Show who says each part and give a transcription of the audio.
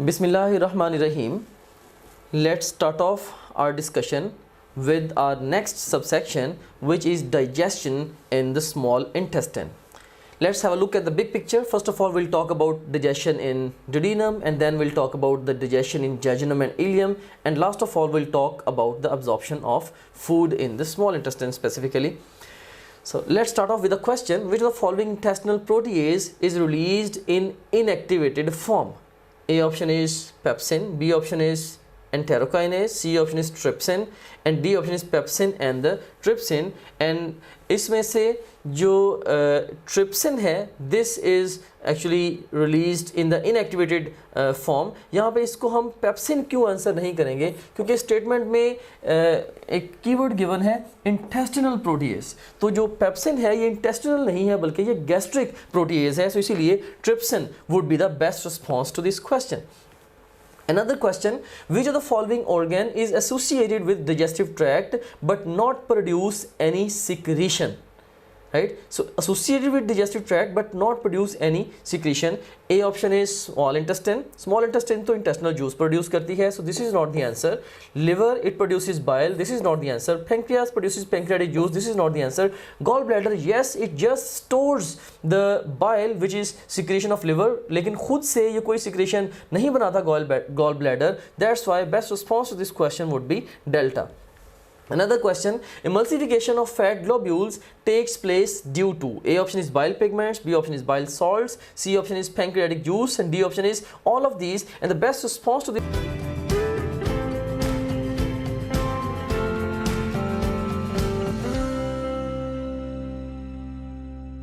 Speaker 1: Bismillahirrahmanirrahim. Let's start off our discussion with our next subsection, which is digestion in the small intestine. Let's have a look at the big picture. First of all, we'll talk about digestion in duodenum, and then we'll talk about the digestion in jejunum and ileum, and last of all, we'll talk about the absorption of food in the small intestine specifically. So let's start off with a question: which of the following intestinal protease is released in inactivated form? A option is pepsin, B option is enterokinase, C option is trypsin, and D option is pepsin and the trypsin. And इसमें से जो trypsin है, this is actually released in the inactivated form. यहाँ पे इसको हम pepsin क्यों answer नहीं करेंगे, क्योंकि स्टेटमेंट में एक कीवर्ड गिवन है intestinal protease. तो जो pepsin है ये intestinal नहीं है बल्कि ये gastric protease है, so इसीलिए trypsin would be the best response to this question. Another question: which of the following organ is associated with digestive tract but not produce any secretion? Right, so associated with digestive tract but not produce any secretion. A option is small intestine. Small intestine तो intestinal juice produce करती है, so this is not the answer. Liver, it produces bile, this is not the answer. Pancreas produces pancreatic juice, this is not the answer. Gallbladder, yes, it just stores the bile which is secretion of liver, लेकिन खुद से ये कोई secretion नहीं बनाता gallbladder. That's why best response to this question would be delta. Another question: emulsification of fat globules takes place due to. A option is bile pigments, B option is bile salts, C option is pancreatic juice, and D option is all of these. And the best response to this